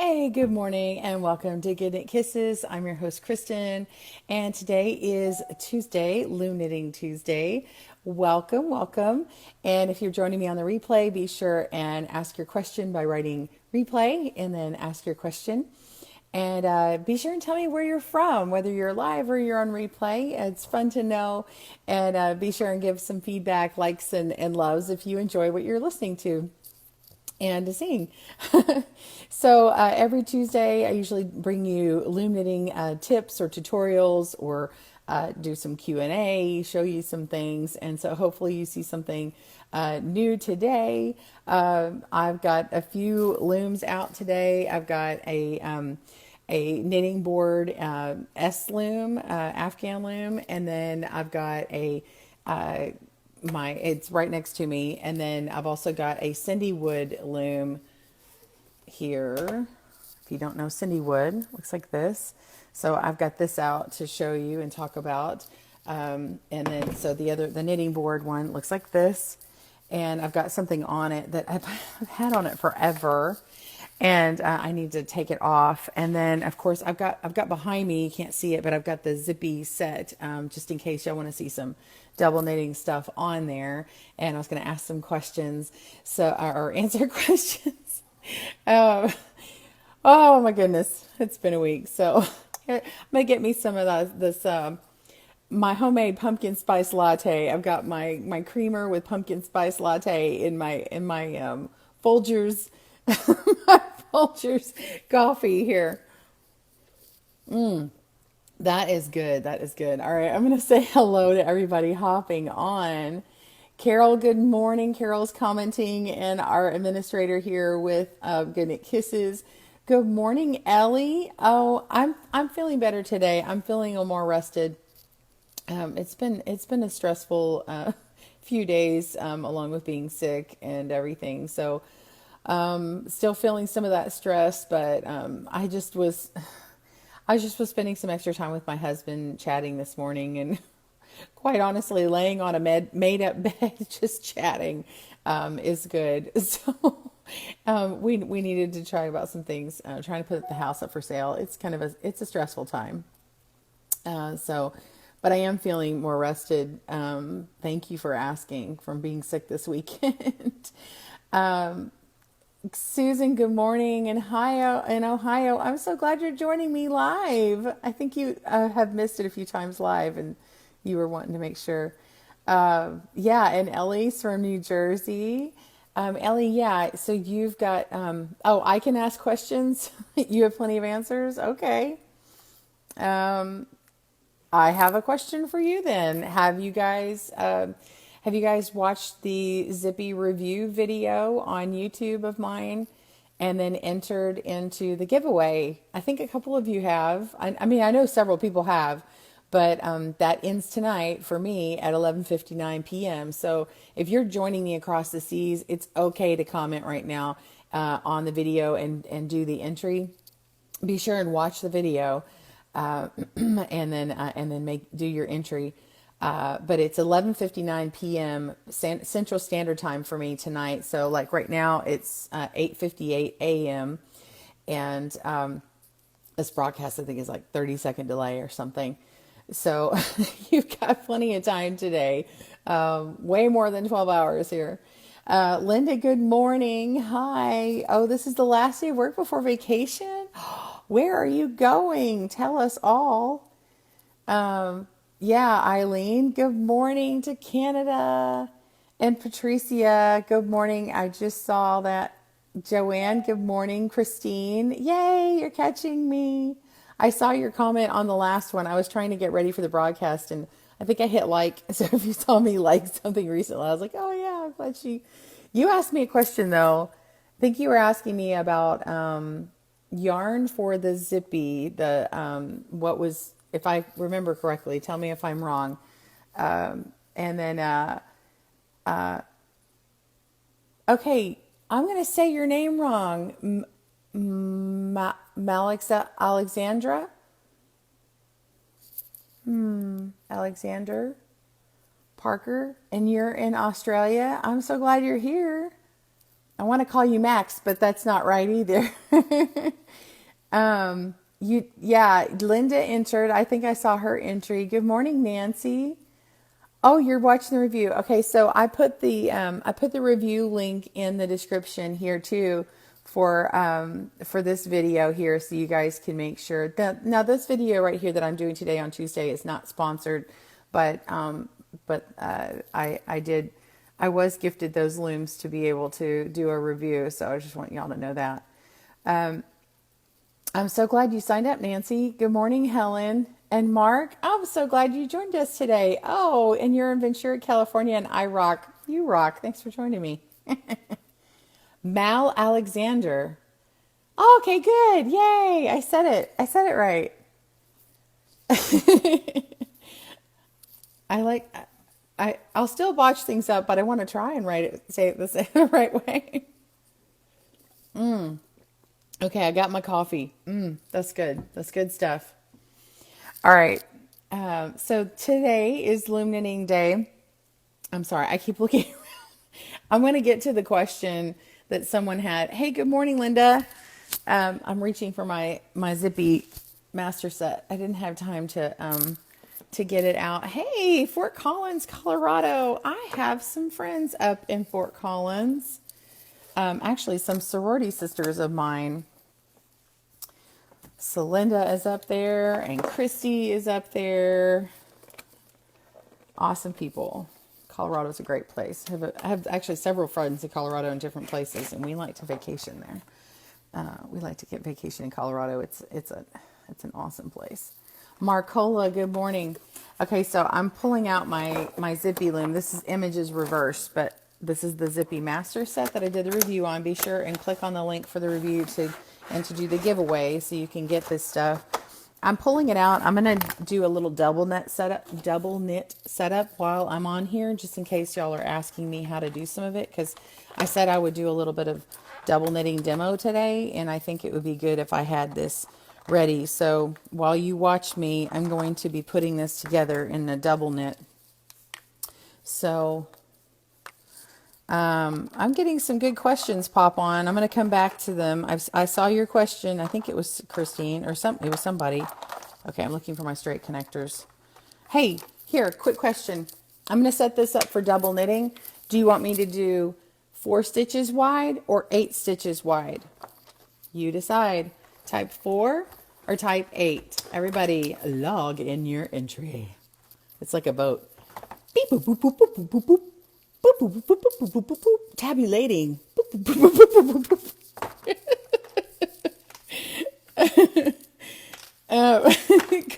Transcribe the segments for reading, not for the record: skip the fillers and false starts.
Hey, good morning and welcome to Good Knit Kisses. I'm your host, Kristen, and today is Tuesday, Loom Knitting Tuesday. Welcome, welcome. And if you're joining me on the replay, be sure and ask your question by writing replay and then ask your question. And be sure and tell me where you're from, whether you're live or you're on replay. It's fun to know. And be sure and give some feedback, likes, and loves if you enjoy what you're listening to and to sing. So every Tuesday, I usually bring you loom knitting tips or tutorials, or do some Q&A, show you some things. And so hopefully you see something new today. I've got a few looms out today. I've got a knitting board S loom, Afghan loom, and then I've got a it's right next to me, and then I've also got a Cindy Wood loom here. If you don't know Cindy Wood, looks like this. So I've got this out to show you and talk about. And then so the knitting board one looks like this, and I've got something on it that I've had on it forever, and I need to take it off. And then of course I've got behind me, you can't see it, but I've got the Zippy set, just in case y'all want to see some double knitting stuff on there. And I was going to ask some questions, so or answer questions. um, oh my goodness, it's been a week. So I'm gonna get me some of this my homemade pumpkin spice latte. I've got my creamer with pumpkin spice latte in my Folgers my Folgers coffee here. That is good. That is good. All right, I'm going to say hello to everybody hopping on. Carol, good morning. Carol's commenting, and our administrator here with Good Knit Kisses. Good morning, Ellie. Oh, I'm feeling better today. I'm feeling a little more rested. It's been a stressful few days, along with being sick and everything. So still feeling some of that stress, but I just was spending some extra time with my husband chatting this morning, and quite honestly, laying on a made up bed just chatting is good. So we needed to try about some things, trying to put the house up for sale. It's kind of it's a stressful time. So, but I am feeling more rested. Thank you for asking from being sick this weekend. um, Susan, good morning in Ohio. I'm so glad you're joining me live. I think you have missed it a few times live, and you were wanting to make sure. Yeah, and Ellie's from New Jersey. Ellie, yeah, so you've got, oh, I can ask questions. You have plenty of answers. Okay. Um, I have a question for you then. Have you guys watched the Zippy review video on YouTube of mine and then entered into the giveaway? I think a couple of you have. I mean, I know several people have, but that ends tonight for me at 11:59 p.m. So if you're joining me across the seas, it's okay to comment right now on the video and do the entry. Be sure and watch the video, and then do your entry. But it's 11:59 p.m. Central Standard Time for me tonight. So like right now it's 8:58 a.m. and this broadcast I think is like 30-second delay or something. So you've got plenty of time today. Way more than 12 hours here. Linda, good morning. Hi. Oh, this is the last day of work before vacation. Where are you going? Tell us all. Yeah, Eileen, good morning to Canada. And Patricia, good morning. I just saw that. Joanne, good morning. Christine, yay, you're catching me. I saw your comment on the last one. I was trying to get ready for the broadcast, and I think I hit like. So if you saw me like something recently, I was like, oh yeah, I'm glad you asked me a question though. I think you were asking me about yarn for the Zippy, what was, if I remember correctly, tell me if I'm wrong. And then, okay, I'm going to say your name wrong. Malixa Alexandra? Alexander Parker, and you're in Australia. I'm so glad you're here. I want to call you Max, but that's not right either. Yeah, Linda entered. I think I saw her entry. Good morning, Nancy. Oh, you're watching the review. Okay, so I put the review link in the description here too for this video here, so you guys can make sure that now this video right here that I'm doing today on Tuesday is not sponsored, but I was gifted those looms to be able to do a review, so I just want y'all to know that. I'm so glad you signed up, Nancy. Good morning, Helen. And Mark, I'm so glad you joined us today. Oh, and you're in Ventura, California, and I rock. You rock. Thanks for joining me. Mal Alexander. Oh, okay, good. Yay. I said it. I said it right. I like, I'll still botch things up, but I want to try and say it the right way. Okay, I got my coffee. That's good. That's good stuff. All right. So today is Loom Knitting Day. I'm sorry, I keep looking around. I'm going to get to the question that someone had. Hey, good morning, Linda. I'm reaching for my Zippy master set. I didn't have time to get it out. Hey, Fort Collins, Colorado. I have some friends up in Fort Collins. Actually, some sorority sisters of mine. So Linda is up there and Christy is up there. Awesome people. Colorado's a great place. I have actually several friends in Colorado in different places, and we like to vacation there. We like to get vacation in Colorado. It's an awesome place. Marcola, good morning. Okay, so I'm pulling out my Zippy Loom. This is images reversed, but this is the Zippy Master set that I did the review on. Be sure and click on the link for the review to do the giveaway so you can get this stuff. I'm pulling it out. I'm going to do a little double knit setup while I'm on here, just in case y'all are asking me how to do some of it, because I said I would do a little bit of double knitting demo today, and I think it would be good if I had this ready. So while you watch me, I'm going to be putting this together in a double knit. So I'm getting some good questions pop on. I'm going to come back to them. I saw your question. I think it was Christine or it was somebody. Okay, I'm looking for my straight connectors. Hey, here, quick question. I'm going to set this up for double knitting. Do you want me to do 4 stitches wide or 8 stitches wide? You decide. Type 4 or type 8. Everybody log in your entry. It's like a boat. Beep, boop, boop, boop, boop, boop, boop, boop. Boop, boop, boop, boop, boop, boop, boop, boop. Tabulating. Boop, boop, boop, boop, boop, boop, boop.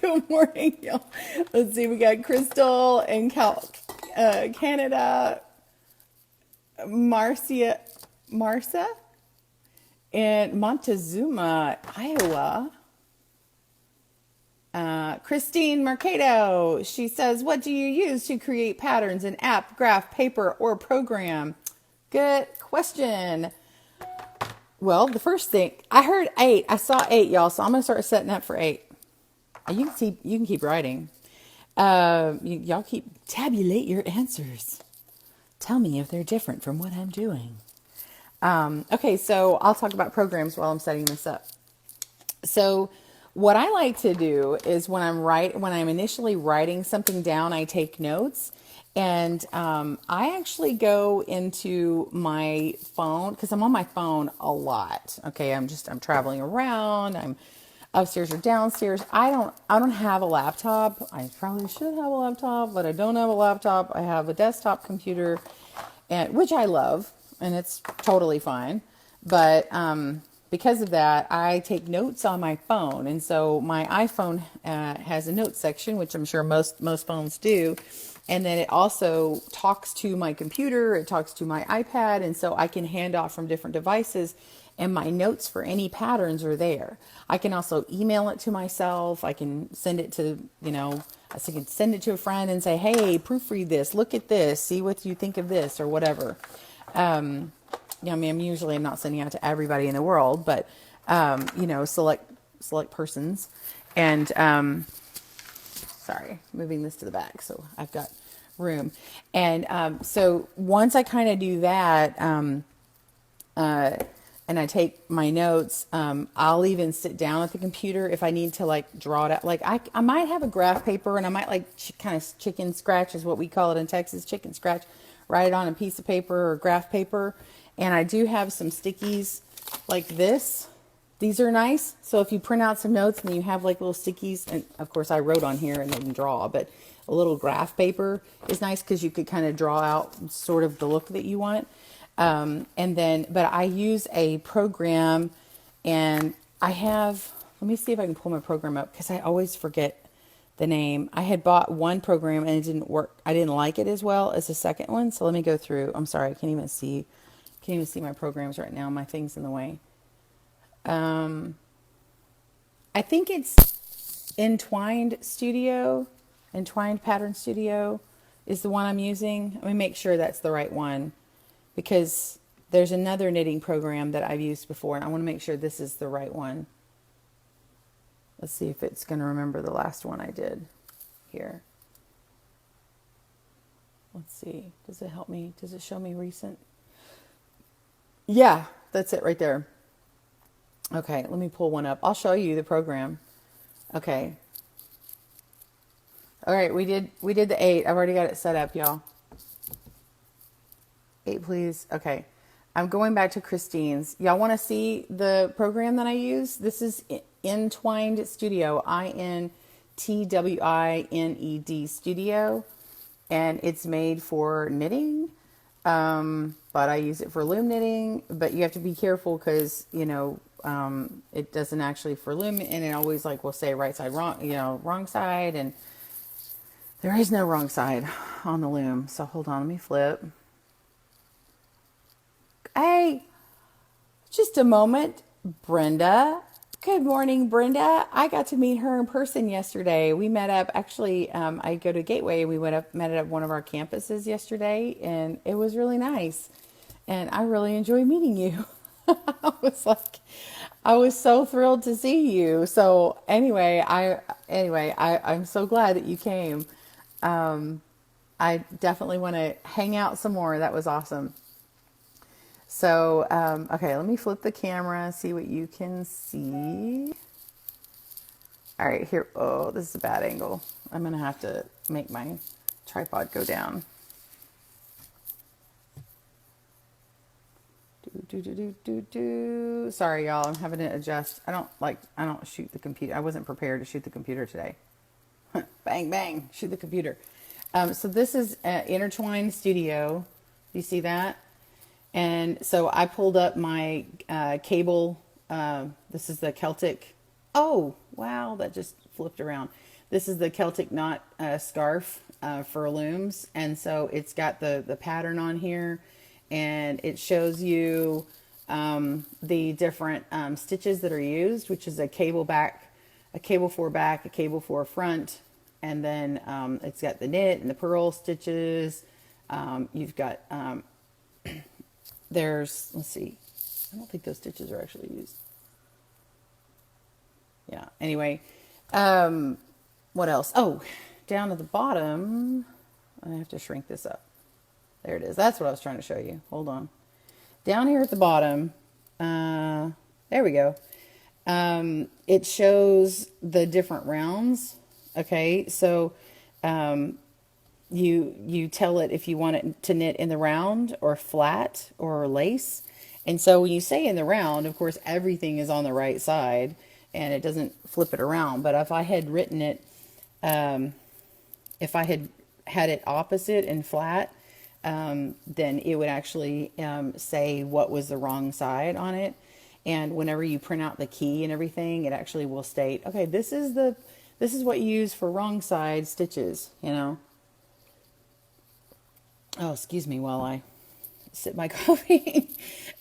Good morning, y'all. Let's see. We got Crystal and Canada, Marcia, and Montezuma, Iowa. Christine Mercado, she says, what do you use to create patterns in app, graph, paper, or program? Good question. Well, the first thing, I heard 8. I saw 8, y'all, so I'm going to start setting up for 8. You can keep writing. Y'all tabulate your answers. Tell me if they're different from what I'm doing. Okay, so I'll talk about programs while I'm setting this up. So what I like to do is when I'm initially writing something down, I take notes, and I actually go into my phone because I'm on my phone a lot. Okay, I'm traveling around. I'm upstairs or downstairs. I don't have a laptop. I probably should have a laptop, but I don't have a laptop. I have a desktop computer, and which I love, and it's totally fine. But because of that, I take notes on my phone, and so my iPhone has a notes section, which I'm sure most phones do, and then it also talks to my computer, it talks to my iPad, and so I can hand off from different devices, and my notes for any patterns are there. I can also email it to myself. I can send it to, I can send it to a friend and say, hey, proofread this, look at this, see what you think of this, or whatever. I mean, I'm not sending out to everybody in the world, but, select persons. And, sorry, moving this to the back so I've got room. And so once I kind of do that, uh, and I take my notes. I'll even sit down at the computer if I need to like draw it out. Like I might have a graph paper and I might like kind of chicken scratch is what we call it in Texas, chicken scratch, write it on a piece of paper or graph paper. And I do have some stickies like this. These are nice. So if you print out some notes and you have like little stickies, and of course I wrote on here and didn't draw, but a little graph paper is nice because you could kind of draw out sort of the look that you want. And then, but I use a program and I have, let me see if I can pull my program up because I always forget the name. I had bought one program and it didn't work. I didn't like it as well as the second one. So let me go through. I'm sorry. I can't even see my programs right now. My thing's in the way. I think it's Entwined Pattern Studio is the one I'm using. Let me make sure that's the right one because there's another knitting program that I've used before and I want to make sure this is the right one. Let's see if it's going to remember the last one I did here. Let's see. Does it help me? Does it show me recent? Yeah, that's it right there. Okay, let me pull one up. I'll show you the program. Okay. All right, we did the 8. I've already got it set up, y'all. 8, please. Okay. I'm going back to Christine's. Y'all want to see the program that I use? This is Intertwined Studio, INTWINED Studio, and it's made for knitting. But I use it for loom knitting, but you have to be careful because, it doesn't actually for loom, and it always like will say right side, wrong side, and there is no wrong side on the loom. So hold on, let me flip. Hey, just a moment, Brenda. Good morning, Brenda. I got to meet her in person yesterday. We met up, actually, I go to Gateway. We met at one of our campuses yesterday, and it was really nice. And I really enjoy meeting you. I was so thrilled to see you. So I'm so glad that you came. I definitely want to hang out some more. That was awesome. So, okay, let me flip the camera, see what you can see. All right, here. Oh, this is a bad angle. I'm going to have to make my tripod go down. Sorry, y'all. I'm having to adjust. I don't shoot the computer. I wasn't prepared to shoot the computer today. Bang, bang, shoot the computer. So this is Intertwined Studio. You see that? And so I pulled up my cable. This is the Celtic. Oh, wow, that just flipped around. This is the Celtic knot scarf for looms. And so it's got the pattern on here. And it shows you the different stitches that are used, which is a cable back, a cable 4 back, a cable 4 front. And then it's got the knit and the purl stitches. You've got... let's see, I don't think those stitches are actually used. Yeah, anyway, what else? Oh, down at the bottom, I have to shrink this up. There it is. That's what I was trying to show you. Hold on. Down here at the bottom, there we go. It shows the different rounds. Okay, so you tell it if you want it to knit in the round or flat or lace. And so when you say in the round, of course, everything is on the right side and it doesn't flip it around. But if I had written it, if I had it opposite and flat, then it would actually say what was the wrong side on it. And whenever you print out the key and everything, it actually will state, okay, this is what you use for wrong side stitches, Oh, excuse me while I sip my coffee.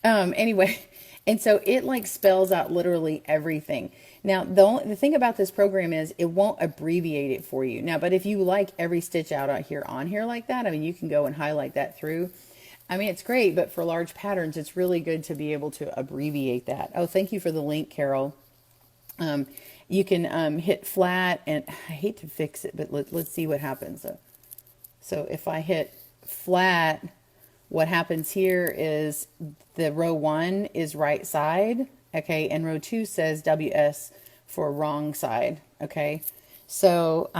Anyway, and so it like spells out literally everything. Now, the thing about this program is it won't abbreviate it for you. Now, but if you like every stitch out here on here like that, I mean, you can go and highlight that through. I mean, it's great, but for large patterns, it's really good to be able to abbreviate that. Oh, thank you for the link, Carol. You can hit flat, and I hate to fix it, but let's see what happens. So if I hit flat what happens here is the row 1 is right side, okay, and row 2 says WS for wrong side, okay. So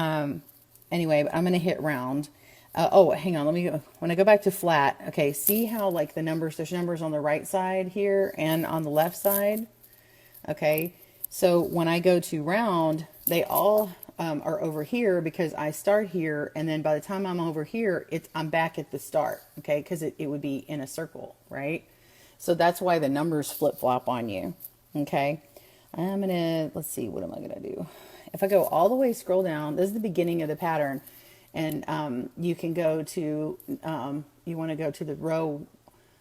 anyway, I'm going to hit round. Oh, hang on, let me go. When I go back to flat, okay, see how like the numbers, there's numbers on the right side here and on the left side, okay. So when I go to round, they all are over here because I start here, and then by the time I'm over here, I'm back at the start, okay, because it would be in a circle, right? So that's why the numbers flip-flop on you, okay? Let's see, what am I gonna do? If I go all the way, scroll down, this is the beginning of the pattern, and you can go to, you wanna go to the row,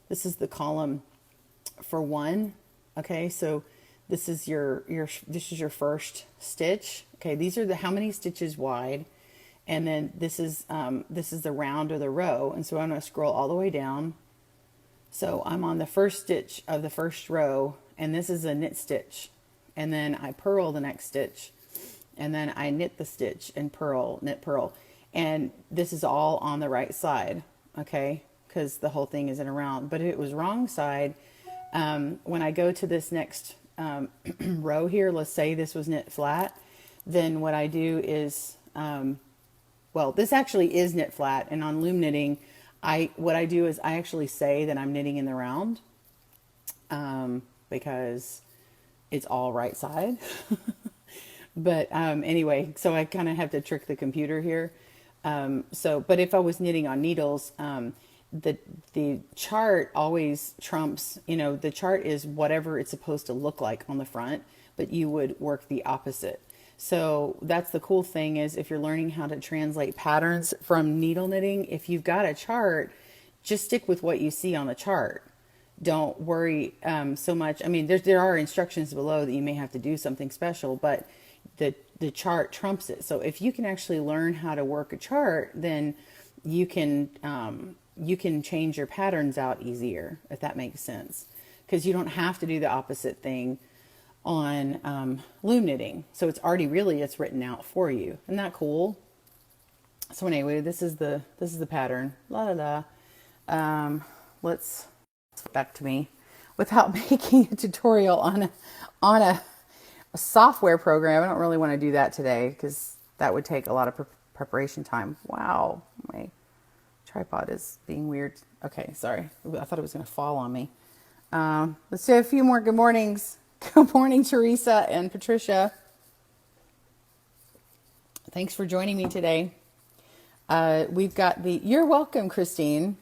this is the column for 1, okay, so this is this is your first stitch. Okay, these are the how many stitches wide, and then this is the round or the row. And so I'm going to scroll all the way down. So I'm on the first stitch of the first row, and this is a knit stitch, and then I purl the next stitch, and then I knit the stitch and purl, knit, purl, and this is all on the right side. Okay, because the whole thing is in a round. But if it was wrong side, when I go to this next row here, let's say this was knit flat, then what I do is, well, this actually is knit flat, and on loom knitting, what I do is I actually say that I'm knitting in the round, because it's all right side. But anyway, so I kind of have to trick the computer here. But if I was knitting on needles, the chart always trumps, the chart is whatever it's supposed to look like on the front, but you would work the opposite. So that's the cool thing, is if you're learning how to translate patterns from needle knitting, if you've got a chart, just stick with what you see on the chart. Don't worry so much. I mean, there are instructions below that you may have to do something special, but the chart trumps it. So if you can actually learn how to work a chart, then you can change your patterns out easier, if that makes sense, because you don't have to do the opposite thing on loom knitting. So it's already it's written out for you. Isn't that cool? So anyway, this is the pattern. La la la. Let's back to me without making a tutorial on a software program. I don't really want to do that today because that would take a lot of preparation time. Wow, my tripod is being weird. Okay, sorry. I thought it was going to fall on me. Let's do a few more good mornings. Good morning, Teresa and Patricia. Thanks for joining me today. We've got you're welcome, Christine.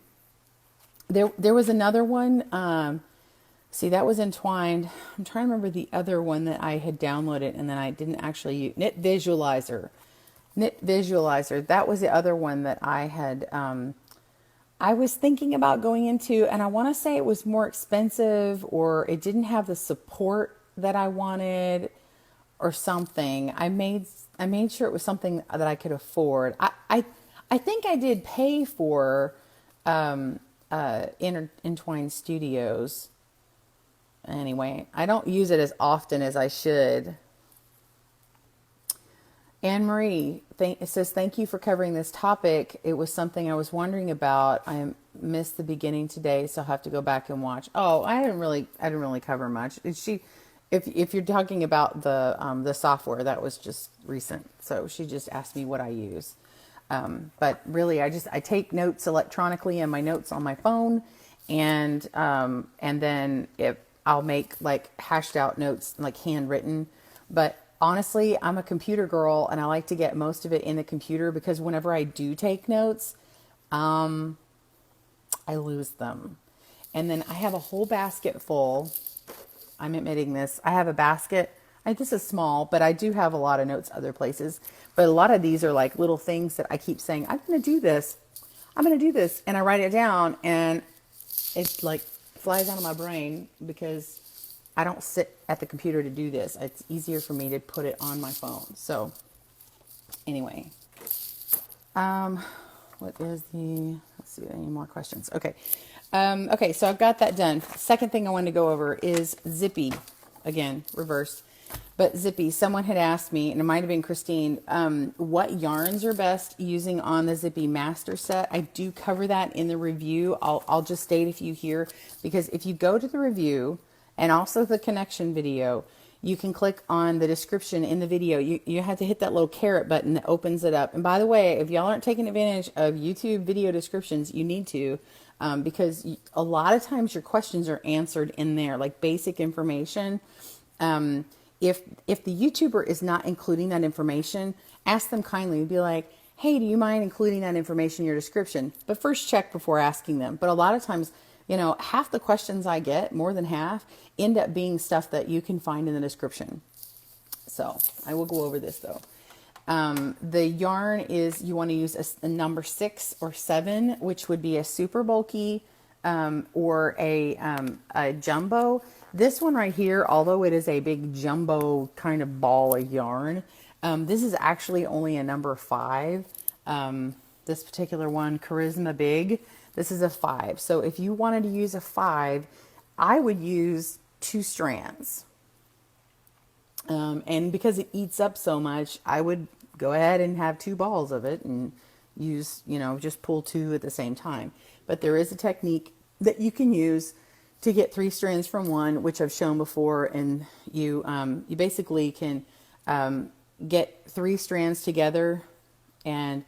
There was another one. See, that was Entwined. I'm trying to remember the other one that I had downloaded and then I didn't actually use. Knit Visualizer. That was the other one that I had, I was thinking about going into, and I want to say it was more expensive, or it didn't have the support that I wanted or something. I made sure it was something that I could afford. I think I did pay for Intertwined Studios. Anyway, I don't use it as often as I should. Anne Marie says, thank you for covering this topic. It was something I was wondering about. I missed the beginning today, so I'll have to go back and watch. Oh, I didn't really cover much. If you're talking about the software, that was just recent. So she just asked me what I use. But really, I take notes electronically in my notes on my phone, and then I'll make like hashed out notes, like handwritten. But honestly, I'm a computer girl, and I like to get most of it in the computer, because whenever I do take notes, I lose them. And then I have a whole basket full. I'm admitting this. I have a basket. This is small, but I do have a lot of notes other places. But a lot of these are like little things that I keep saying, I'm going to do this. I'm going to do this. And I write it down, and it's like flies out of my brain because I don't sit at the computer to do this. It's easier for me to put it on my phone. So anyway, let's see, any more questions? Okay. Okay. So I've got that done. Second thing I wanted to go over is Zippy, again, reversed. But Zippy, someone had asked me, and it might have been Christine, what yarns are best using on the Zippy Master Set. I do cover that in the review. I'll just state a few here, because if you go to the review and also the connection video, you can click on the description in the video. You have to hit that little caret button that opens it up. And by the way, if y'all aren't taking advantage of YouTube video descriptions, you need to, because a lot of times your questions are answered in there, like basic information. If the YouTuber is not including that information, ask them kindly. Be like, hey, do you mind including that information in your description? But first check before asking them. But a lot of times, half the questions I get, more than half, end up being stuff that you can find in the description. So I will go over this though. The yarn is, you want to use a number 6 or 7, which would be a super bulky or a jumbo. This one right here, although it is a big jumbo kind of ball of yarn, this is actually only a number 5. This particular one, Charisma Big, this is a 5. So if you wanted to use a 5, I would use 2 strands. And because it eats up so much, I would go ahead and have 2 balls of it and use, just pull 2 at the same time. But there is a technique that you can use to get 3 strands from one, which I've shown before, and you basically can get 3 strands together and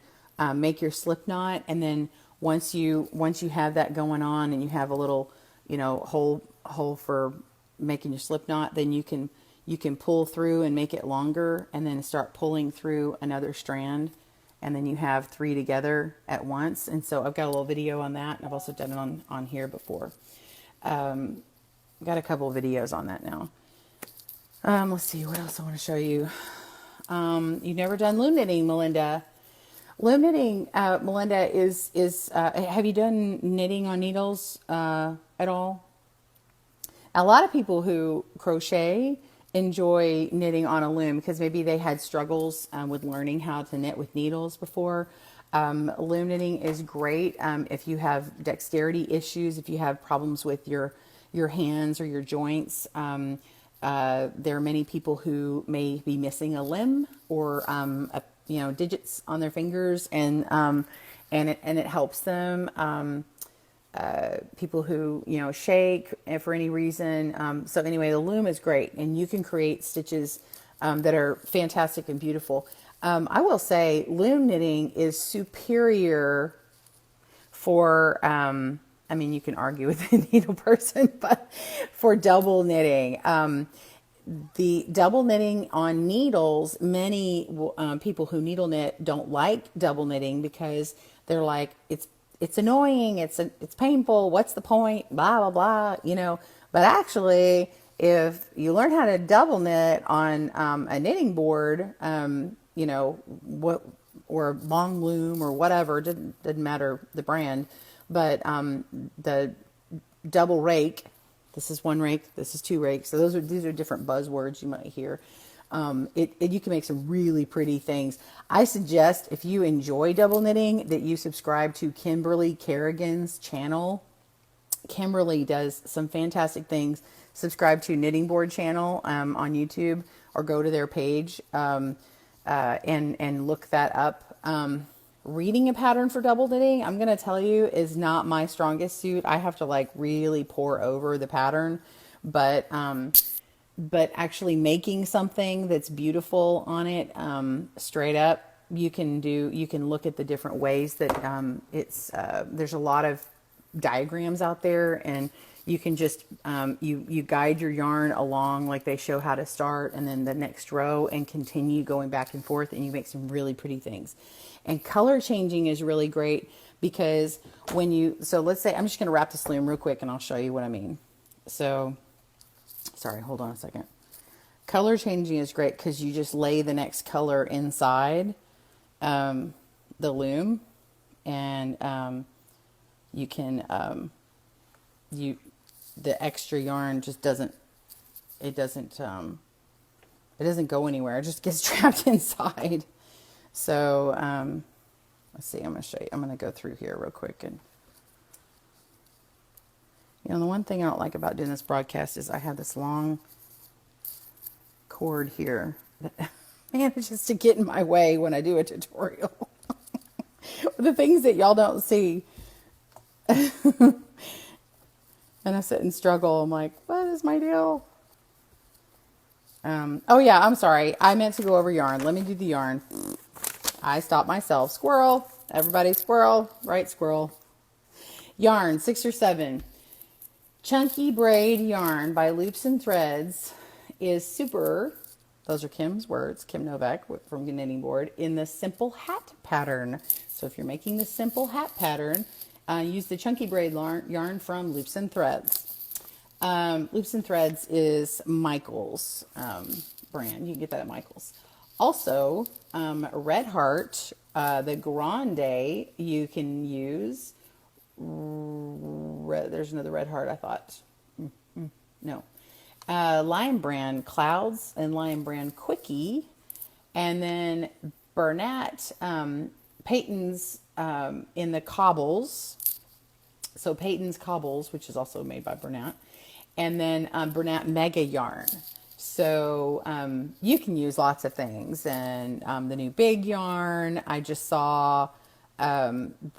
make your slip knot, and then once you have that going on and you have a little hole for making your slip knot, then you can pull through and make it longer, and then start pulling through another strand, and then you have 3 together at once. And so I've got a little video on that. I've also done it on here before. Got a couple of videos on that now. Let's see what else I want to show you. You've never done loom knitting, Melinda. Loom knitting, Melinda, is have you done knitting on needles at all? A lot of people who crochet enjoy knitting on a loom because maybe they had struggles with learning how to knit with needles before. Loom knitting is great if you have dexterity issues, if you have problems with your hands or your joints. There are many people who may be missing a limb or digits on their fingers, and it helps them. People who shake for any reason. So anyway, the loom is great, and you can create stitches that are fantastic and beautiful. I will say loom knitting is superior for, you can argue with a needle person, but for double knitting. The double knitting on needles, many people who needle knit don't like double knitting because they're like, it's annoying, it's painful, what's the point, blah, blah, blah, But actually, if you learn how to double knit on a knitting board, or long loom or whatever, didn't matter the brand, but the double rake, this is 1 rake, this is 2 rakes, so these are different buzzwords you might hear. You can make some really pretty things. I suggest, if you enjoy double knitting, that you subscribe to Kimberly Kerrigan's channel. Kimberly does some fantastic things. Subscribe to Knitting Board channel on YouTube, or go to their page and look that up. Reading a pattern for double knitting, I'm going to tell you, is not my strongest suit. I have to really pour over the pattern, but actually making something that's beautiful on it, straight up, you can look at the different ways that there's a lot of diagrams out there, and you can just you guide your yarn along like they show how to start, and then the next row, and continue going back and forth, and you make some really pretty things. And color changing is really great, because so let's say, I'm just going to wrap this loom real quick and I'll show you what I mean. So sorry, hold on a second. Color changing is great because you just lay the next color inside the loom, and you can the extra yarn just doesn't go anywhere. It just gets trapped inside. So let's see, I'm going to show you. I'm going to go through here real quick, and the one thing I don't like about doing this broadcast is I have this long cord here that manages to get in my way when I do a tutorial. The things that y'all don't see. And I sit and struggle. I'm like, what is my deal? Oh yeah, I'm sorry. I meant to go over yarn. Let me do the yarn. I stopped myself. Squirrel. Everybody squirrel. Right, squirrel. Yarn, 6 or 7. Chunky Braid Yarn by Loops and Threads is super. Those are Kim's words. Kim Novak from Knitting Board in the simple hat pattern. So if you're making the simple hat pattern, use the Chunky Braid yarn from Loops and Threads. Loops and Threads is Michael's brand. You can get that at Michael's. Also, Red Heart, the Grande, you can use. There's another Red Heart, I thought. No. Lion Brand Clouds and Lion Brand Quickie. And then Bernat, Peyton's in the Cobbles. So Peyton's Cobbles, which is also made by Bernat. And then Bernat Mega Yarn. So you can use lots of things. And the new big yarn, I just saw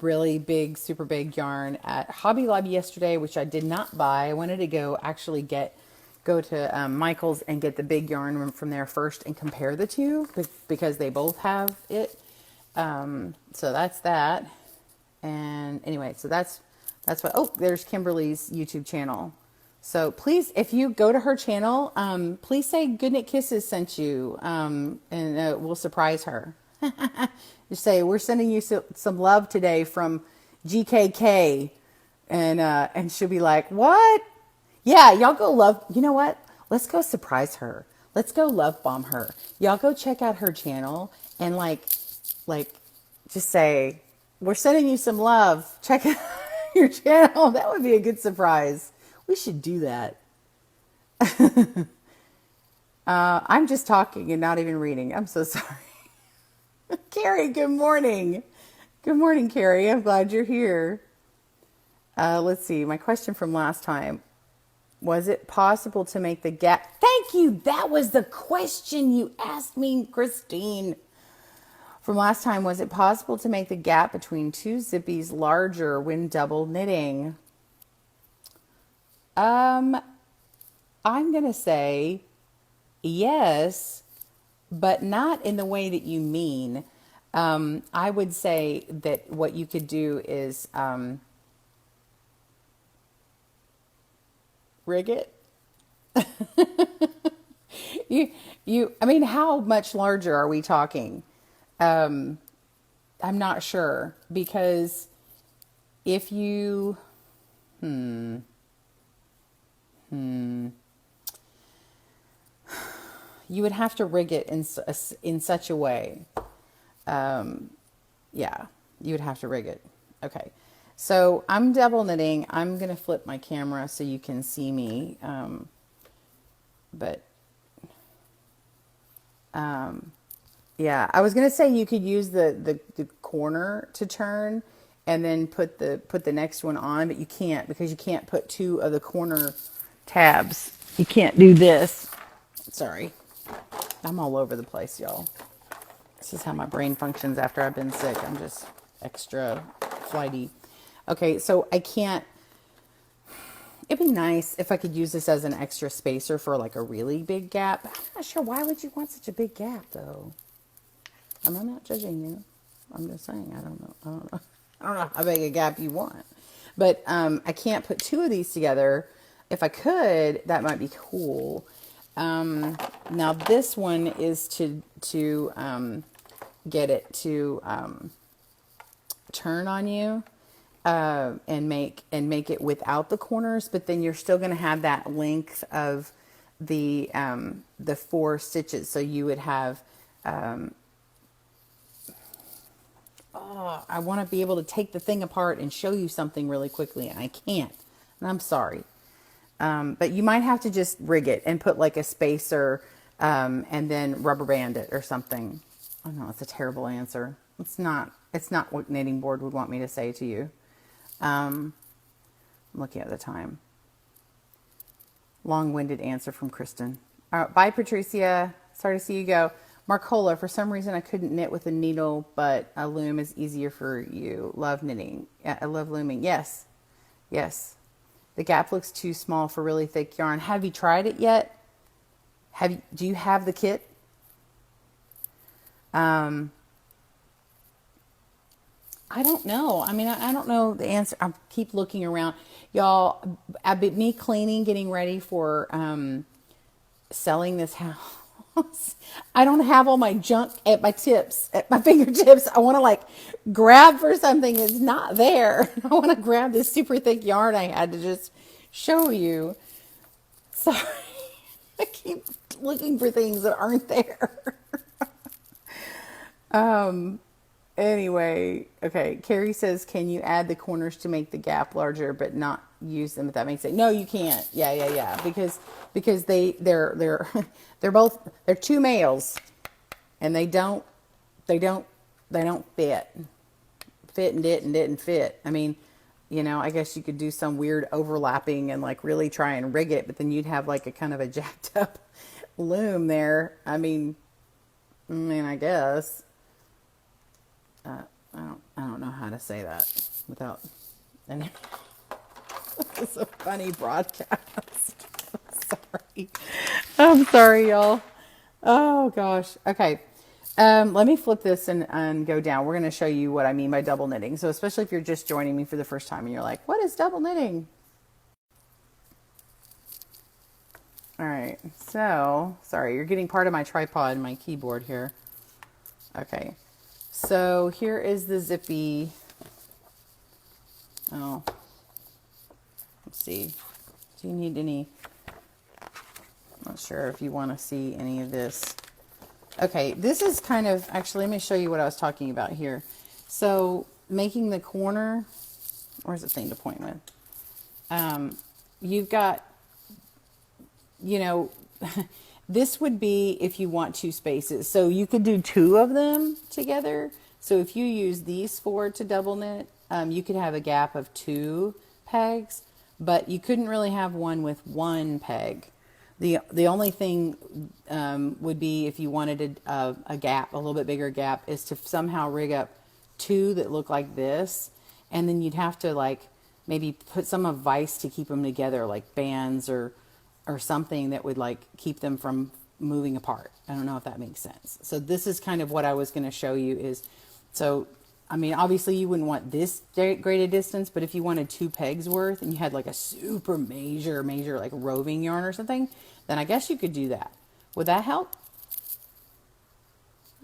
really big, super big yarn at Hobby Lobby yesterday, which I did not buy. I wanted to go to Michael's and get the big yarn from there first and compare the two because they both have it. So that's that. And anyway, so that's what, oh, there's Kimberly's YouTube channel. So please, if you go to her channel, please say Good Knit Kisses sent you, and we'll surprise her. Just say, we're sending you some love today from GKK. And she'll be like, what? Yeah, y'all go love. You know what? Let's go surprise her. Let's go love bomb her. Y'all go check out her channel and like, just say, we're sending you some love. Check out your channel. That would be a good surprise. We should do that. I'm just talking and not even reading. I'm so sorry. Carrie, good morning. Good morning, Carrie. I'm glad you're here. Let's see. My question from last time. Was it possible to make the gap? Thank you. That was the question you asked me, Christine. From last time, was it possible to make the gap between two zippies larger when double knitting? I'm going to say yes, but not in the way that you mean. I would say that what you could do is rig it. I mean, how much larger are we talking? I'm not sure, because if you, you would have to rig it in such a way. Yeah, you would have to rig it. Okay. So I'm double knitting. I'm going to flip my camera so you can see me. Yeah, I was going to say you could use the corner to turn and then put the next one on, but you can't, because you can't put two of the corner tabs. You can't do this. Sorry. I'm all over the place, y'all. This is how my brain functions after I've been sick. I'm just extra flighty. Okay, so I can't. It'd be nice if I could use this as an extra spacer for like a really big gap. I'm not sure, why would you want such a big gap though? I'm not judging you. I'm just saying, I don't know how big a gap you want. But I can't put two of these together. If I could, that might be cool. Now this one is to get it to turn on you. And make it without the corners, but then you're still going to have that length of the 4 stitches. So you would have, I want to be able to take the thing apart and show you something really quickly, and I can't, and I'm sorry. But you might have to just rig it and put like a spacer, and then rubber band it or something. Oh no, it's a terrible answer. It's not what Knitting Board would want me to say to you. I'm looking at the time. Long-winded answer from Kristen. Bye, Patricia. Sorry to see you go. Marcola, for some reason I couldn't knit with a needle, but a loom is easier for you. Love knitting. Yeah, I love looming. Yes. Yes. The gap looks too small for really thick yarn. Have you tried it yet? Do you have the kit? I don't know. I mean, I don't know the answer. I keep looking around. Y'all, me cleaning, getting ready for selling this house. I don't have all my junk at my fingertips. I want to like grab for something that's not there. I want to grab this super thick yarn I had to just show you. Sorry. I keep looking for things that aren't there. Anyway, okay. Carrie says, can you add the corners to make the gap larger, but not use them? If that makes sense. No, you can't. Yeah. Because they're they're two males, and they don't fit and didn't fit. I mean, I guess you could do some weird overlapping and like really try and rig it, but then you'd have like a kind of a jacked up loom there. I mean, I guess. I don't know how to say that without. And it's a funny broadcast. I'm sorry, y'all. Oh gosh. Okay. Let me flip this and go down. We're going to show you what I mean by double knitting. So especially if you're just joining me for the first time and you're like, what is double knitting? All right. So sorry, you're getting part of my tripod and my keyboard here. Okay. So here is the Zippy. Oh, let's see. Do you need any? I'm not sure if you want to see any of this. Okay, this is kind of, actually, let me show you what I was talking about here. So making the corner, where's the thing to point with? You've got, this would be if you want two spaces. So you could do two of them together. So if you use these four to double knit, you could have a gap of 2 pegs, but you couldn't really have one with 1 peg. The only thing would be if you wanted a gap, a little bit bigger gap, is to somehow rig up 2 that look like this, and then you'd have to like maybe put some of vice to keep them together, like bands or something that would like keep them from moving apart. I don't know if that makes sense. So this is kind of what I was going to show you is, so I mean, obviously you wouldn't want this great a distance, but if you wanted 2 pegs worth and you had like a super major like roving yarn or something, then I guess you could do that. Would that help?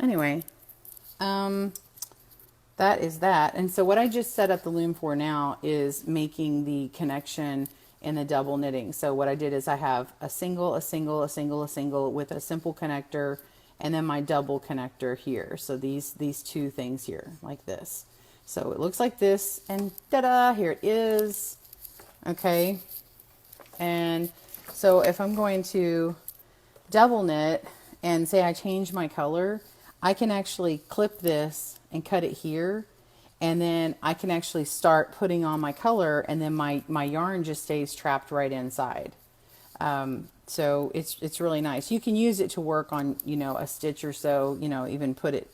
Anyway, that is that. And so what I just set up the loom for now is making the connection in the double knitting. So what I did is I have a single with a simple connector, and then my double connector here. So these 2 things here, like this. So it looks like this, and ta-da, here it is. Okay. And so if I'm going to double knit and say I change my color, I can actually clip this and cut it here, and then I can actually start putting on my color, and then my yarn just stays trapped right inside. So it's really nice. You can use it to work on, a stitch or so, even put it,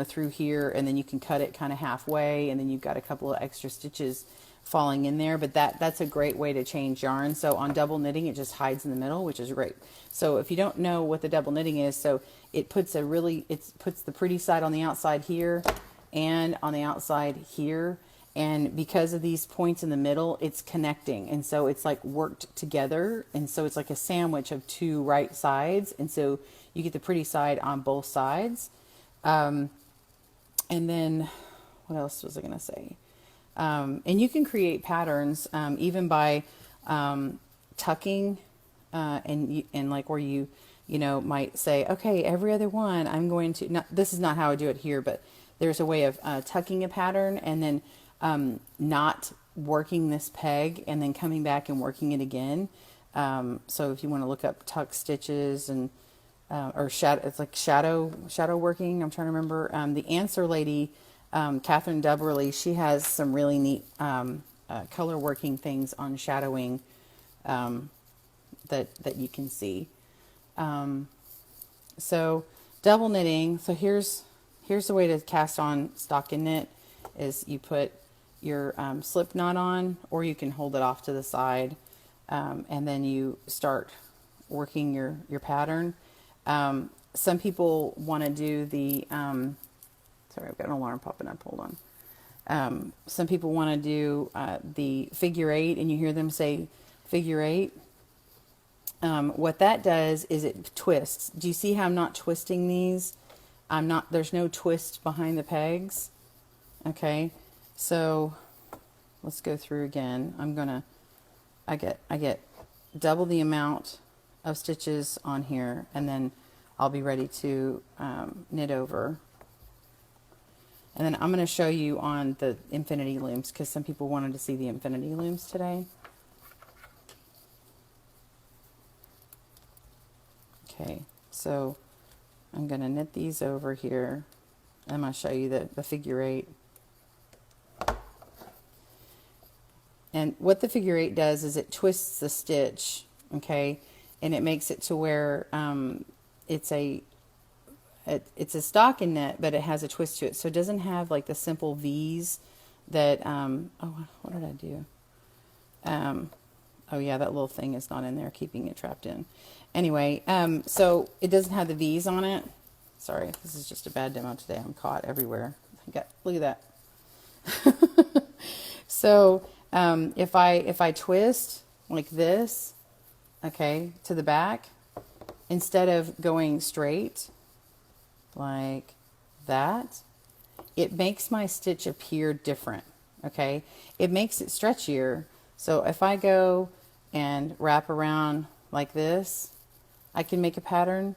through here, and then you can cut it kind of halfway, and then you've got a couple of extra stitches falling in there. But that's a great way to change yarn. So on double knitting, it just hides in the middle, which is great. So if you don't know what the double knitting is, so it puts the pretty side on the outside here and on the outside here. And because of these points in the middle, it's connecting. And so it's like worked together. And so it's like a sandwich of 2 right sides. And so you get the pretty side on both sides. And then what else was I going to say? And you can create patterns, even by, tucking, and like where you might say, okay, every other one I'm going to, this is not how I do it here, but there's a way of, tucking a pattern and then, not working this peg and then coming back and working it again. So if you want to look up tuck stitches and or shadow, it's like shadow working. I'm trying to remember. The Answer Lady, Catherine Dubberly, she has some really neat color working things on shadowing that you can see. So double knitting. So here's the way to cast on stocking knit is you put your slip knot on, or you can hold it off to the side, and then you start working your pattern. Some people want to do the sorry, I've got an alarm popping up. Hold on. Some people want to do the figure eight, and you hear them say figure eight. What that does is it twists. Do you see how I'm not twisting these? There's no twist behind the pegs. Okay, so let's go through again. I get double the amount of stitches on here, and then I'll be ready to knit over. And then I'm going to show you on the infinity looms, because some people wanted to see the infinity looms today. Okay, so I'm going to knit these over here. I'm going to show you the figure eight. And what the figure eight does is it twists the stitch, okay, and it makes it to where it's a stocking knit, but it has a twist to it, so it doesn't have like the simple V's that oh, what did I do? Oh yeah, that little thing is not in there, keeping it trapped in. Anyway, so it doesn't have the V's on it. Sorry, this is just a bad demo today. I'm caught everywhere. Look at that. So if I twist like this, okay, to the back, instead of going straight like that, it makes my stitch appear different. Okay, it makes it stretchier. So if I go and wrap around like this, I can make a pattern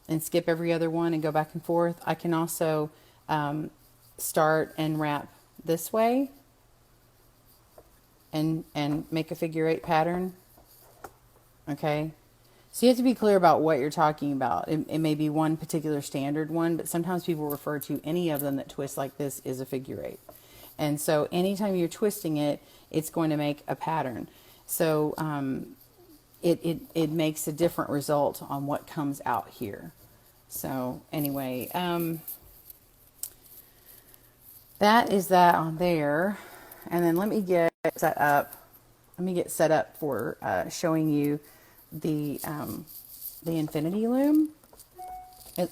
and skip every other one and go back and forth. I can also start and wrap this way and make a figure eight pattern. Okay, so you have to be clear about what you're talking about. It may be one particular standard one, but sometimes people refer to any of them that twist like this is a figure eight. And so anytime you're twisting it, it's going to make a pattern. So it makes a different result on what comes out here. So anyway, that is that on there. And then let me get set up. Let me get set up for showing you the infinity loom.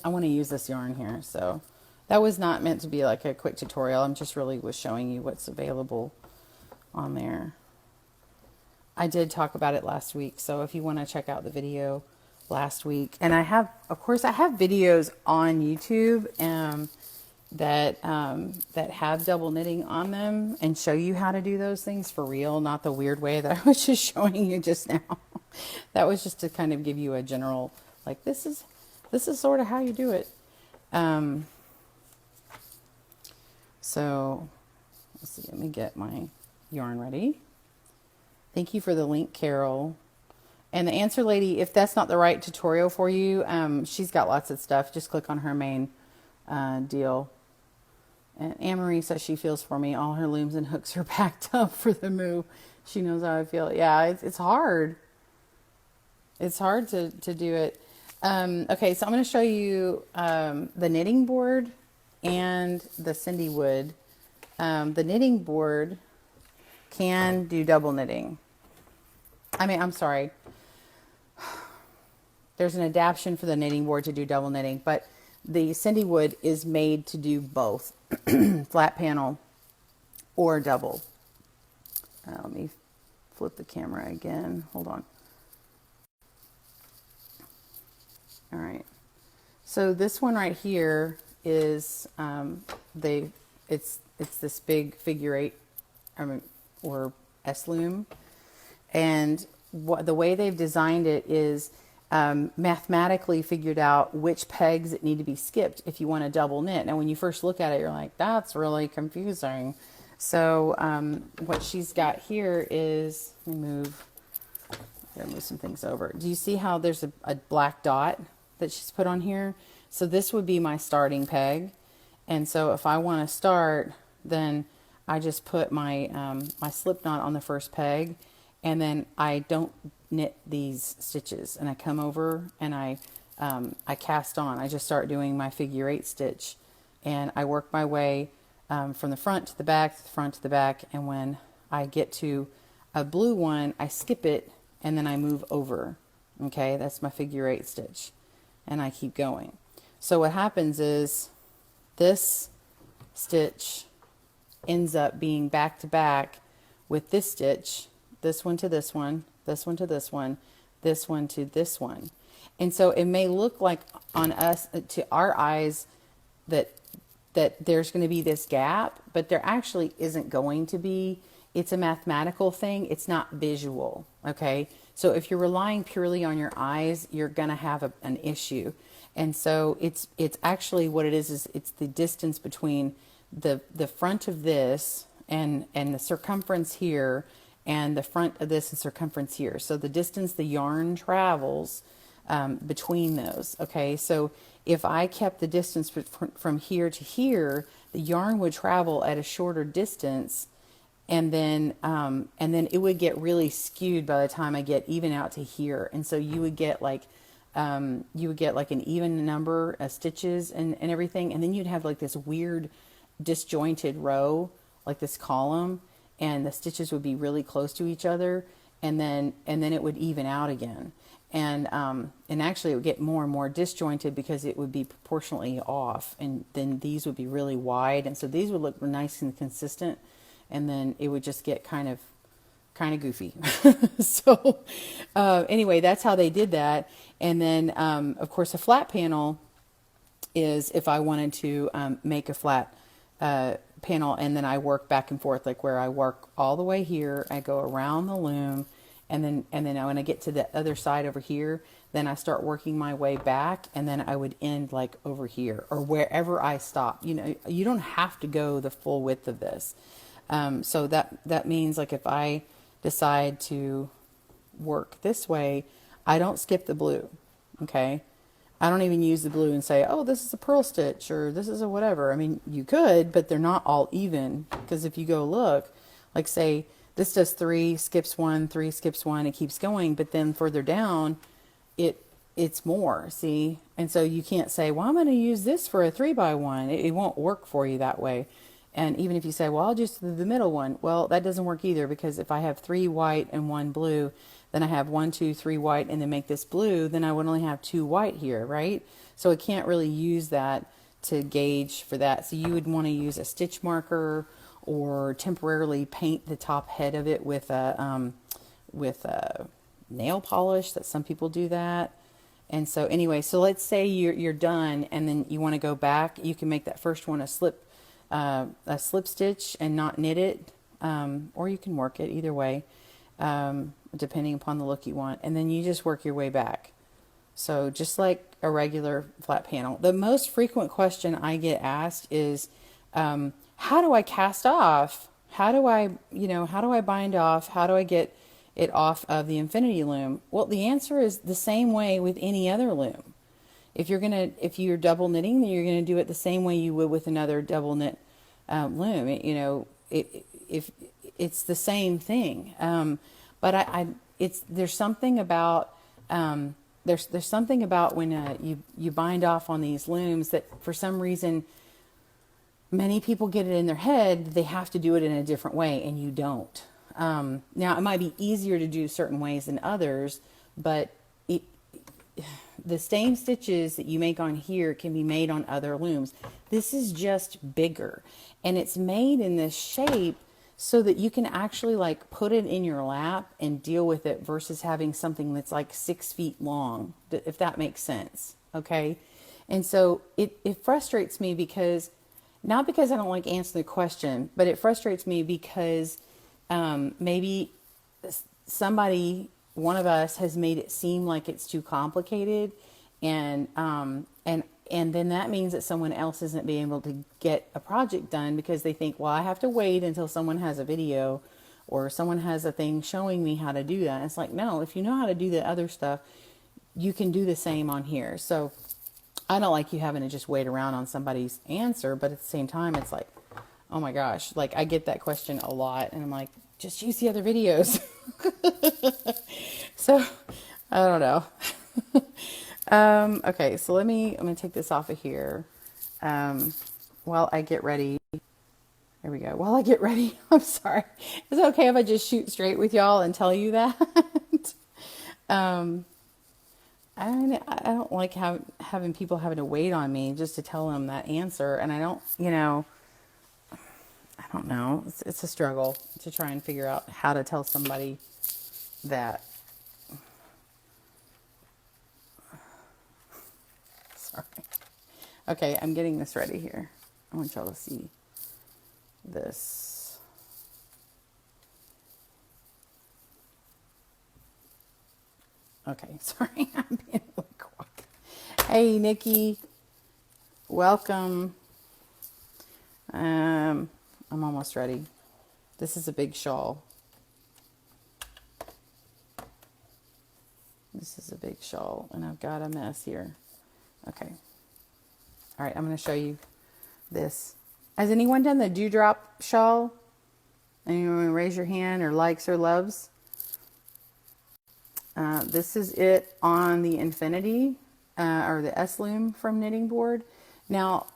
I want to use this yarn here, so that was not meant to be like a quick tutorial. I'm just really was showing you what's available on there. I did talk about it last week, so if you want to check out the video last week, and I have, of course, I have videos on YouTube that have double knitting on them and show you how to do those things for real, not the weird way that I was just showing you just now. That was just to kind of give you a general, like, this is sort of how you do it. So let's see, let me get my yarn ready. Thank you for the link, Carol. And the answer lady, if that's not the right tutorial for you, she's got lots of stuff. Just click on her main deal. And Anne-Marie says she feels for me. All her looms and hooks are packed up for the move. She knows how I feel. Yeah, it's hard. It's hard to do it. Okay, so I'm going to show you the knitting board and the Cindy Wood. The knitting board can do double knitting. I'm sorry. There's an adaptation for the knitting board to do double knitting, but the Cindy Wood is made to do both flat panel or double. Let me flip the camera again. Hold on. All right. So this one right here is it's this big figure eight or S loom, and the way they've designed it is mathematically figured out which pegs that need to be skipped if you want to double knit. Now, when you first look at it, you're like, that's really confusing. So what she's got here is, let me move some things over. Do you see how there's a black dot that she's put on here? So this would be my starting peg. And so if I want to start, then I just put my my slip knot on the first peg, and then I don't knit these stitches, and I come over and I I cast on. I just start doing my figure 8 stitch, and I work my way from the front to the back, the front to the back, and when I get to a blue one, I skip it and then I move over. Okay, that's my figure 8 stitch, and I keep going. So what happens is this stitch ends up being back to back with this stitch, this one to this one, this one to this one, this one to this one. And so it may look like on us, to our eyes, that there's going to be this gap, but there actually isn't going to be. It's a mathematical thing. It's not visual. Okay. So if you're relying purely on your eyes, you're going to have an issue. And so it's actually what it is it's the distance between the front of this and the circumference here, and the front of this and circumference here. So the distance the yarn travels between those. Okay, so if I kept the distance from here to here, the yarn would travel at a shorter distance, and then it would get really skewed by the time I get even out to here. And so you would get like an even number of stitches and everything, and then you'd have like this weird disjointed row, like this column, and the stitches would be really close to each other, and then it would even out again. And actually it would get more and more disjointed because it would be proportionally off, and then these would be really wide, and so these would look nice and consistent, and then it would just get kind of goofy. So anyway, that's how they did that. And then of course a flat panel is if I wanted to make a flat panel, and then I work back and forth, like where I work all the way here, I go around the loom, and then when I get to the other side over here, then I start working my way back, and then I would end like over here or wherever I stop. You know, you don't have to go the full width of this. So that means like if I decide to work this way, I don't skip the blue. Okay. I don't even use the blue and say, oh, this is a purl stitch or this is a whatever. I mean, you could, but they're not all even, because if you go look, like say this does 3, skips 1, 3, skips 1, it keeps going, but then further down it's more, see? And so you can't say, well, I'm going to use this for a 3x1. It won't work for you that way. And even if you say, well, I'll just do the middle one, well, that doesn't work either, because if I have 3 white and 1 blue, then I have 1, 2, 3 white, and then make this blue, then I would only have 2 white here, right? So I can't really use that to gauge for that. So you would want to use a stitch marker, or temporarily paint the top head of it with a nail polish. That some people do that. And so anyway, so let's say you're done, and then you want to go back. You can make that first one a slip stitch and not knit it, or you can work it either way, depending upon the look you want, and then you just work your way back. So just like a regular flat panel. The most frequent question I get asked is, how do I cast off? How do I bind off? How do I get it off of the infinity loom? Well, the answer is the same way with any other loom. If you're double knitting, then you're gonna do it the same way you would with another double knit loom. It's the same thing. But there's something about there's something about when you bind off on these looms that for some reason many people get it in their head they have to do it in a different way, and you don't. Now it might be easier to do certain ways than others, but the same stitches that you make on here can be made on other looms. This is just bigger, and it's made in this shape so that you can actually like put it in your lap and deal with it, versus having something that's like 6 feet long, if that makes sense. Okay. And so it frustrates me because, not because I don't like answering the question, but it frustrates me because maybe one of us has made it seem like it's too complicated, and then that means that someone else isn't being able to get a project done because they think, well, I have to wait until someone has a video or someone has a thing showing me how to do that. And it's like, no, if you know how to do the other stuff, you can do the same on here. So I don't like you having to just wait around on somebody's answer, but at the same time, it's like, oh my gosh, like I get that question a lot, and I'm like, just use the other videos. So I don't know. Okay, so I'm gonna take this off of here. Um, while I get ready. There we go. While I get ready, I'm sorry. Is it okay if I just shoot straight with y'all and tell you that? um, I don't like having people having to wait on me just to tell them that answer. And I don't, I don't know. It's a struggle to try and figure out how to tell somebody that. Sorry. Okay, I'm getting this ready here. I want y'all to see this. Okay, sorry. I'm being really quick. Hey, Nikki. Welcome. I'm almost ready. This is a big shawl. This is a big shawl, and I've got a mess here. Okay. All right, I'm going to show you this. Has anyone done the Dew Drop Shawl? Anyone raise your hand or likes or loves? This is it on the Infinity or the S Loom from Knitting Board. Now,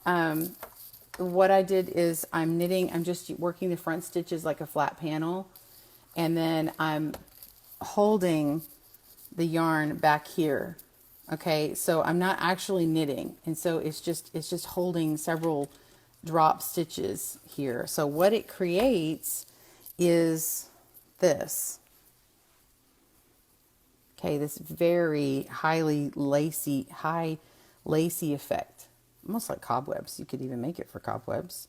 what I did is I'm just working the front stitches like a flat panel, and then I'm holding the yarn back here. Okay, so I'm not actually knitting, and so it's just holding several drop stitches here. So what it creates is this. Okay, this very high lacy effect, almost like cobwebs. You could even make it for cobwebs.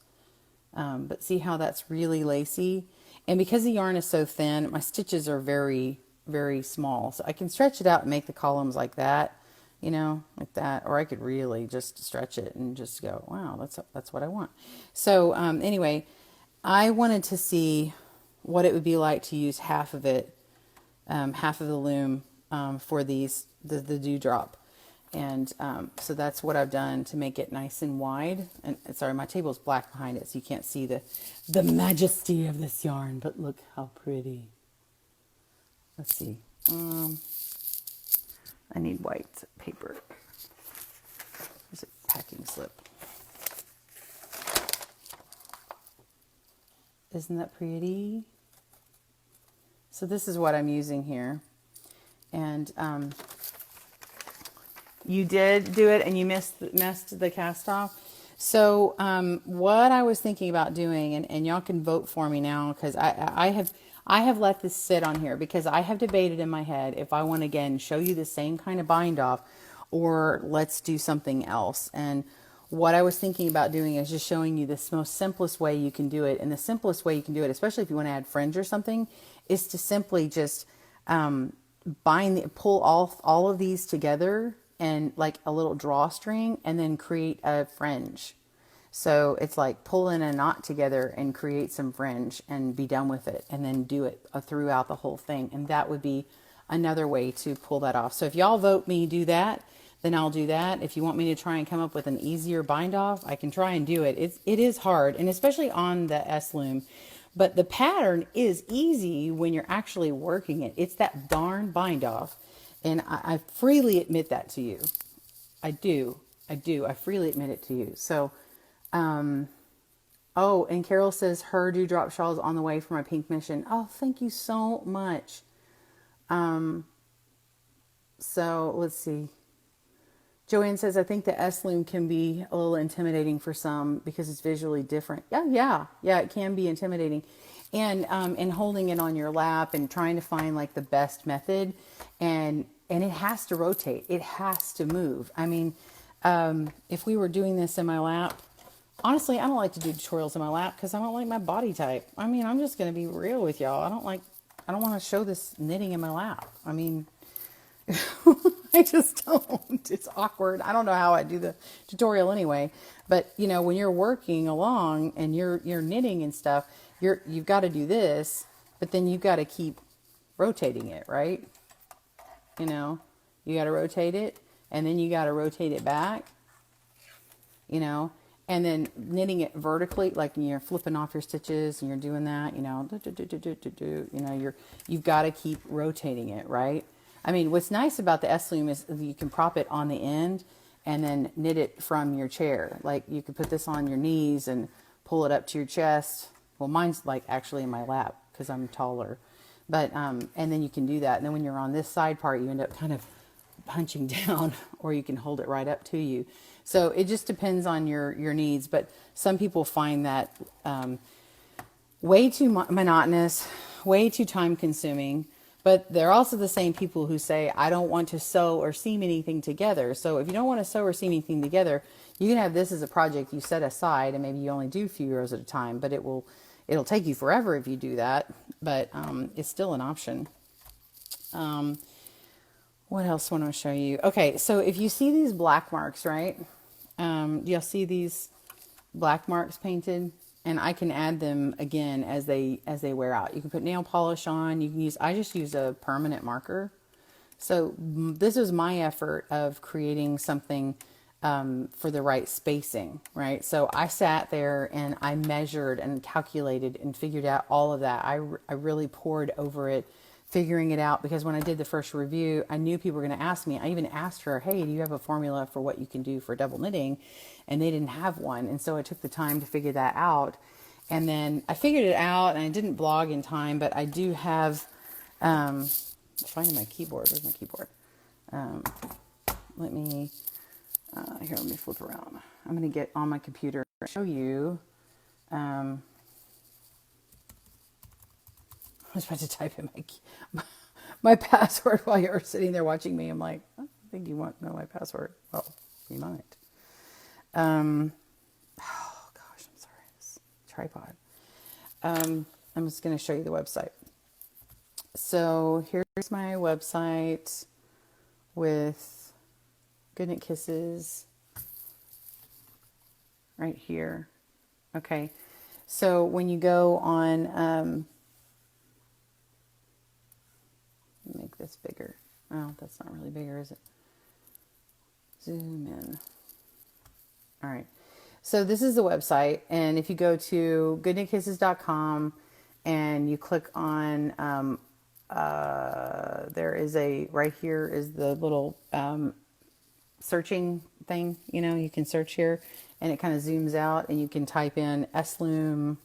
But see how that's really lacy? And because the yarn is so thin, my stitches are very, very small. So I can stretch it out and make the columns like that, like that. Or I could really just stretch it and just go, wow, that's what I want. So anyway, I wanted to see what it would be like to use half of it, half of the loom for the Dewdrop. And so that's what I've done to make it nice and wide. And sorry, my table is black behind it, so you can't see the majesty of this yarn. But look how pretty. Let's see. I need white paper. There's a packing slip. Isn't that pretty? So this is what I'm using here. And you did do it and you messed the cast off. So what I was thinking about doing, and y'all can vote for me now, because I have let this sit on here because I have debated in my head if I want to again show you the same kind of bind off or let's do something else. And what I was thinking about doing is just showing you this most simplest way you can do it. And the simplest way you can do it, especially if you want to add fringe or something, is to simply just pull all of these together and like a little drawstring and then create a fringe. So it's like pull in a knot together and create some fringe and be done with it, and then do it throughout the whole thing. And that would be another way to pull that off. So if y'all vote me do that, then I'll do that. If you want me to try and come up with an easier bind off, I can try and do it. It is hard, and especially on the S Loom. But the pattern is easy when you're actually working it. It's that darn bind off. And I freely admit that to you. I do. I freely admit it to you. So, oh, and Carol says her Dew Drop Shawl is on the way for my pink mission. Oh, thank you so much. So let's see. Joanne says, I think the S Loom can be a little intimidating for some because it's visually different. Yeah, it can be intimidating. And holding it on your lap and trying to find like the best method, and it has to rotate. It has to move. I mean, if we were doing this in my lap, honestly, I don't like to do tutorials in my lap because I don't like my body type. I mean, I'm just going to be real with y'all. I don't want to show this knitting in my lap. I mean, I just don't. It's awkward. I don't know how I do the tutorial anyway. But when you're working along and you're knitting and stuff, you've got to do this, but then you've got to keep rotating it, right? You got to rotate it, and then you got to rotate it back. And then knitting it vertically, like you're flipping off your stitches and you're doing that, you've got to keep rotating it, right? I mean, what's nice about the S-loom is you can prop it on the end and then knit it from your chair. Like you could put this on your knees and pull it up to your chest. Well, mine's like actually in my lap because I'm taller. But, and then you can do that. And then when you're on this side part, you end up kind of punching down, or you can hold it right up to you. So it just depends on your needs. But some people find that way too monotonous, way too time consuming. But they're also the same people who say, I don't want to sew or seam anything together. So if you don't want to sew or seam anything together, you can have this as a project you set aside, and maybe you only do a few rows at a time, but it'll take you forever if you do that. But it's still an option. What else want to show you? Okay, so if you see these black marks, right? You'll see these black marks painted, and I can add them again as they wear out. You can put nail polish on. You can I just use a permanent marker. So this is my effort of creating something for the right spacing, right? So I sat there and I measured and calculated and figured out all of that. I really poured over it, figuring it out, because when I did the first review, I knew people were going to ask me. I even asked her, hey, do you have a formula for what you can do for double knitting? And they didn't have one. And so I took the time to figure that out. And then I figured it out, and I didn't blog in time, but I do have, finding my keyboard. Where's my keyboard? Let me flip around. I'm going to get on my computer and show you. I was about to type in my password while you were sitting there watching me. I'm like, I don't think you want to know my password. Well, you might. Oh gosh, I'm sorry. This tripod. I'm just going to show you the website. So here's my website with Good Knit Kisses right here. Okay. So when you go on, make this bigger. Oh, that's not really bigger, is it? Zoom in. All right. So this is the website. And if you go to goodknitkisses.com and you click on, there is right here is the little, searching thing, you can search here, and it kind of zooms out, and you can type in S-loom,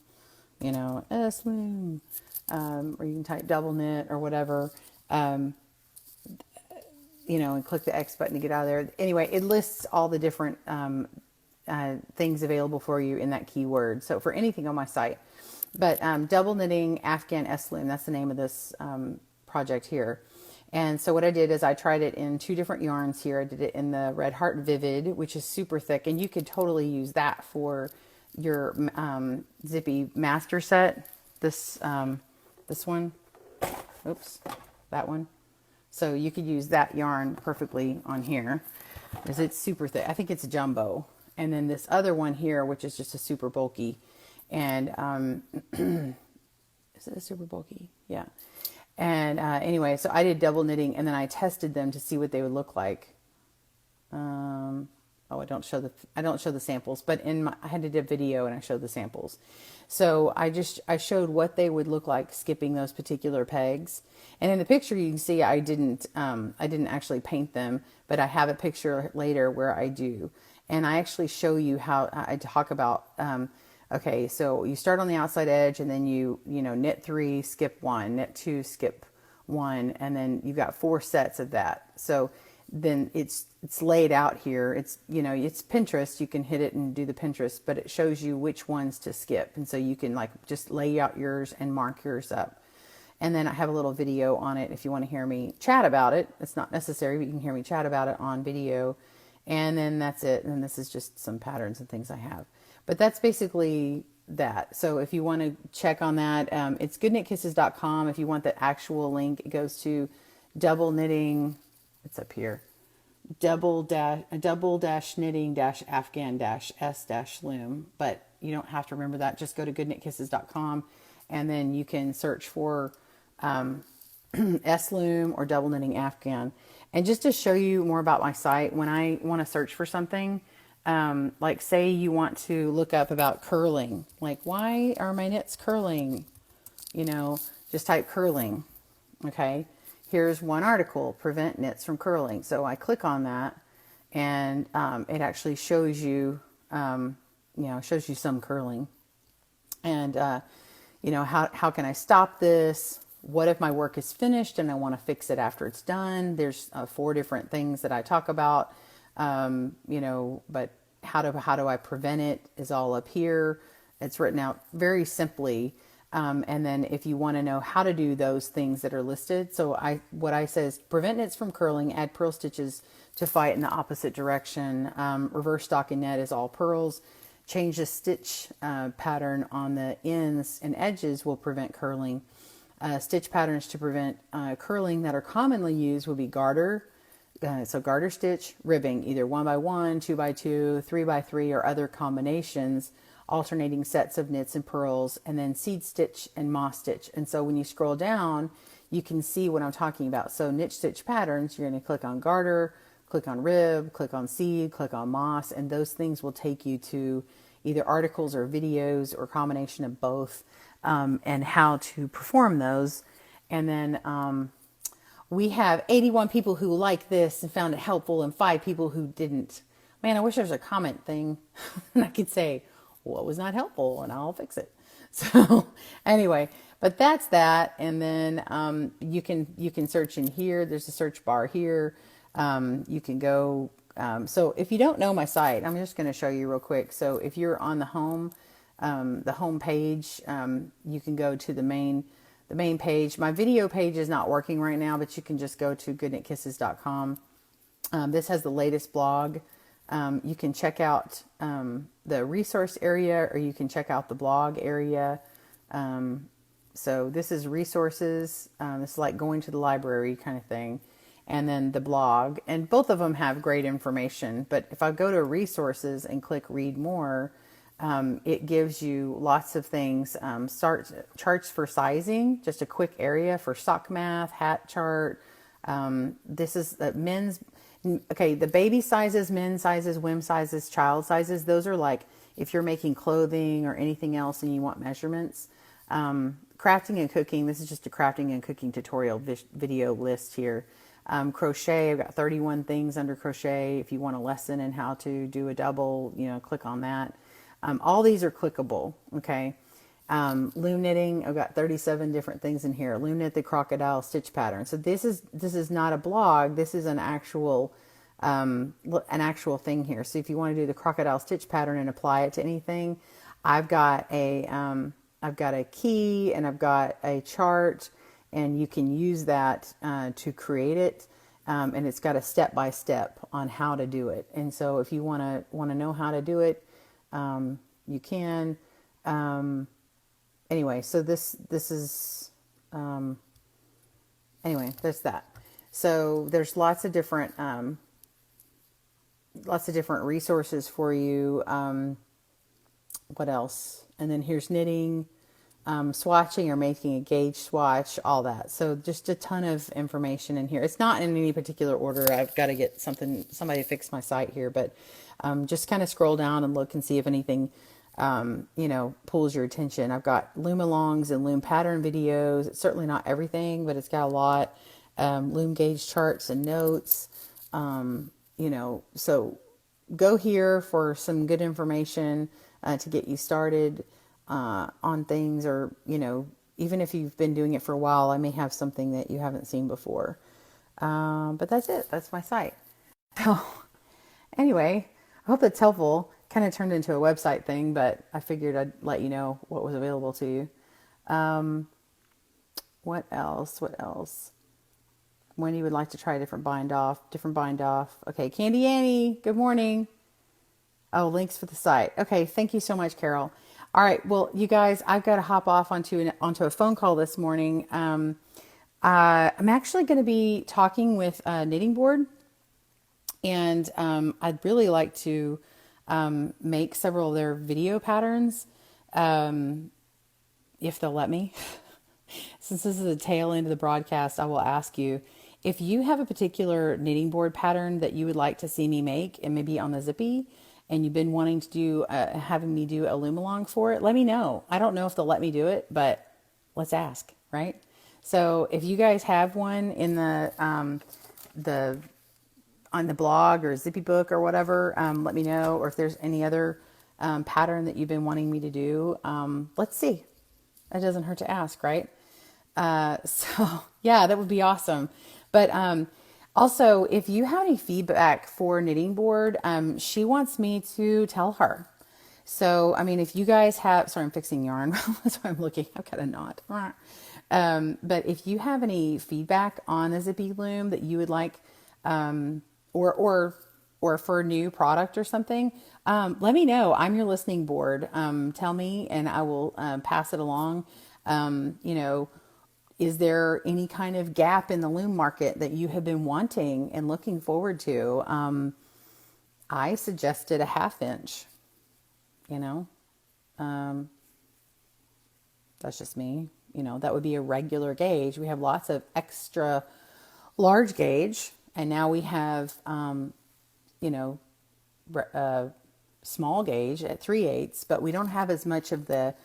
S-loom, or you can type double knit or whatever, and click the X button to get out of there. Anyway, it lists all the different things available for you in that keyword. So for anything on my site, but double knitting Afghan S-loom, that's the name of this project here. And so what I did is I tried it in 2 different yarns here. I did it in the Red Heart Vivid, which is super thick, and you could totally use that for your Zippy Master set. This one, oops, that one. So you could use that yarn perfectly on here, because it's super thick. I think it's jumbo. And then this other one here, which is just a super bulky, and is it a super bulky? Yeah. And anyway, so I did double knitting, and then I tested them to see what they would look like. I don't show the samples, but I had to do a video and I showed the samples. So I showed what they would look like skipping those particular pegs. And in the picture you can see I didn't actually paint them, but I have a picture later where I do. And I actually show you how I talk about, okay, so you start on the outside edge, and then you knit 3, skip 1, knit 2, skip 1, and then you've got 4 sets of that. So then it's laid out here. It's Pinterest. You can hit it and do the Pinterest, but it shows you which ones to skip. And so you can just lay out yours and mark yours up. And then I have a little video on it if you want to hear me chat about it. It's not necessary, but you can hear me chat about it on video. And then that's it. And then this is just some patterns and things I have. But that's basically that. So if you want to check on that, it's goodknitkisses.com. If you want the actual link, it goes to double knitting. It's up here. double dash knitting dash Afghan dash S dash loom. But you don't have to remember that. Just go to goodknitkisses.com, and then you can search for S loom or double knitting Afghan. And just to show you more about my site, when I want to search for something, like say you want to look up about curling, like why are my knits curling? Just type curling. Okay. here's one article, prevent knits from curling. So I click on that, and it actually shows you, shows you some curling. And, how can I stop this? What if my work is finished and I want to fix it after it's done? There's 4 different things that I talk about, but how do I prevent it is all up here. It's written out very simply. And then if you want to know how to do those things that are listed, what I say is prevent knits from curling, add purl stitches to fight in the opposite direction. Reverse stockinette is all pearls. Change the stitch pattern on the ends and edges will prevent curling. Stitch patterns to prevent curling that are commonly used would be garter. So garter stitch, ribbing, either 1x1, 2x2, 3x3, or other combinations, alternating sets of knits and purls, and then seed stitch and moss stitch. And so when you scroll down, you can see what I'm talking about. So niche stitch patterns, you're going to click on garter, click on rib, click on seed, click on moss, and those things will take you to either articles or videos or combination of both, and how to perform those. And then we have 81 people who like this and found it helpful, and 5 people who didn't. Man, I wish there was a comment thing and I could say what was not helpful and I'll fix it. So anyway, but that's that. And then you can search in here. There's a search bar here. You can go. So if you don't know my site, I'm just going to show you real quick. So if you're on the home page, you can go to the main page. My video page is not working right now, but you can just go to goodknitKisses.com. This has the latest blog. You can check out the resource area, or you can check out the blog area. So this is resources. This is like going to the library kind of thing. And then the blog. And both of them have great information. But if I go to resources and click read more, it gives you lots of things. Charts for sizing, just a quick area for sock math, hat chart. This is the men's. Okay, the baby sizes, men's sizes, women's sizes, child sizes, those are like if you're making clothing or anything else and you want measurements. Crafting and cooking, this is just a crafting and cooking tutorial video list here. Crochet, I've got 31 things under crochet. If you want a lesson in how to do a double, click on that. All these are clickable, okay? Loom knitting, I've got 37 different things in here. Loom knit the crocodile stitch pattern. So this is not a blog. This is an actual thing here. So if you want to do the crocodile stitch pattern and apply it to anything, I've got a key and I've got a chart, and you can use that to create it. And it's got a step-by-step on how to do it. And so if you want to know how to do it, you can. Anyway, so this is, anyway, there's that. So there's lots of different resources for you. What else? And then here's knitting, swatching or making a gauge swatch, all that. So just a ton of information in here. It's not in any particular order. I've got to get somebody to fix my site here, but just kind of scroll down and look and see if anything pulls your attention. I've got loom alongs and loom pattern videos. It's certainly not everything, but it's got a lot. Loom gauge charts and notes. So go here for some good information to get you started on things, or, even if you've been doing it for a while, I may have something that you haven't seen before. But that's it. That's my site. So anyway, I hope that's helpful. Kind of turned into a website thing, but I figured I'd let you know what was available to you. What else? When you would like to try a different bind off. Okay, Candy Annie, good morning. Oh, links for the site. Okay, thank you so much, Carol. All right, well, you guys, I've got to hop off onto a phone call this morning. I'm actually going to be talking with Knitting Board, and I'd really like to make several of their video patterns, if they'll let me. Since this is the tail end of the broadcast, I will ask you if you have a particular knitting board pattern that you would like to see me make, and maybe on the Zippy, and you've been wanting to do, having me do a loom along for it, let me know. I don't know if they'll let me do it, but let's ask, right? So if you guys have one in the on the blog or Zippy book or whatever, let me know. Or if there's any other pattern that you've been wanting me to do, let's see. It doesn't hurt to ask, right? So yeah, that would be awesome. But also, if you have any feedback for Knitting Board, she wants me to tell her. So, I mean, if you guys have, sorry, I'm fixing yarn. That's why I'm looking. I've got a knot. But if you have any feedback on the Zippy Loom that you would like, or for a new product or something, let me know. I'm your listening board. Tell me, and I will pass it along. You know, is there any kind of gap in the loom market that you have been wanting and looking forward to? I suggested a 1/2 inch. You know, that's just me. You know, that would be a regular gauge. We have lots of extra large gauge, and now we have, you know, small gauge at 3/8, but we don't have as much of the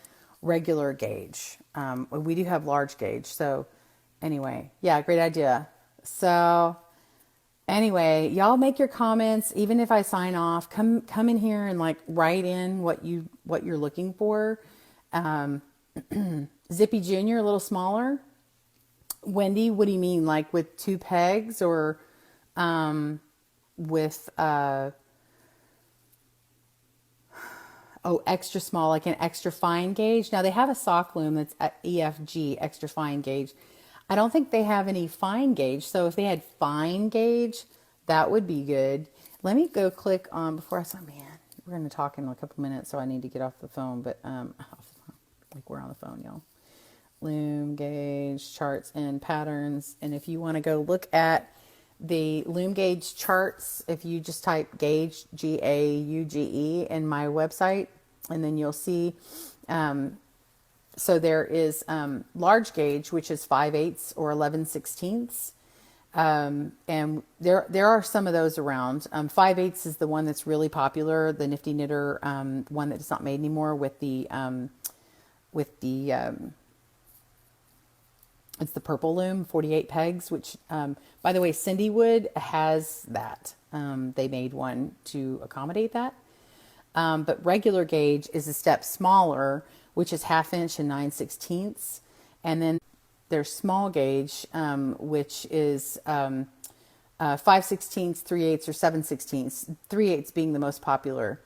regular gauge. We do have large gauge. So anyway, yeah, great idea. So anyway, y'all make your comments. Even if I sign off, come in here and like write in what you're looking for. Zippy Junior, a little smaller. Wendy, what do you mean? Like with 2 pegs or with extra small, like an extra fine gauge? Now they have a sock loom that's at EFG, extra fine gauge. I don't think they have any fine gauge. So if they had fine gauge, that would be good. Let me go click on before I say, man, we're going to talk in a couple minutes, so I need to get off the phone, but like we're on the phone, y'all. Loom gauge charts and patterns. And if you want to go look at the loom gauge charts, if you just type gauge, Gauge, in my website, and then you'll see, so there is large gauge, which is 5/8 or 11/16. And there are some of those around. 5/8 is the one that's really popular, the Nifty Knitter one that's not made anymore with the it's the purple loom, 48 pegs, which, by the way, Cindy Wood has that. They made one to accommodate that. But regular gauge is a step smaller, which is 1/2 inch and 9/16. And then there's small gauge, which is 5/16, 3/8, or 7/16. 3/8 being the most popular.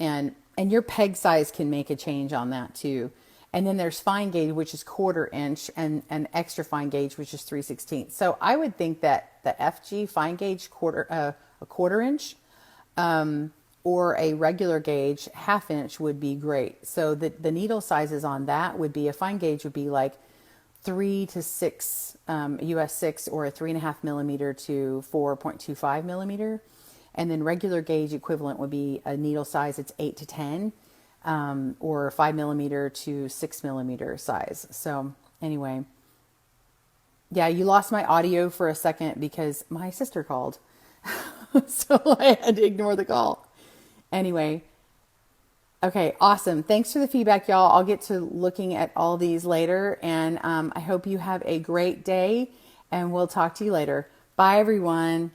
And your peg size can make a change on that too. And then there's fine gauge, which is 1/4 inch, and extra fine gauge, which is 3/16. So I would think that the FG fine gauge a 1/4 inch, or a regular gauge 1/2 inch would be great. So the needle sizes on that would be, a fine gauge would be like 3 to 6 US 6, or a 3.5 millimeter to 4.25 millimeter. And then regular gauge equivalent would be a needle size, it's 8 to 10. Or 5 millimeter to 6 millimeter size. So anyway, yeah, you lost my audio for a second because my sister called. So I had to ignore the call. Anyway, okay, awesome. Thanks for the feedback, y'all. I'll get to looking at all these later, and I hope you have a great day, and we'll talk to you later. Bye, everyone.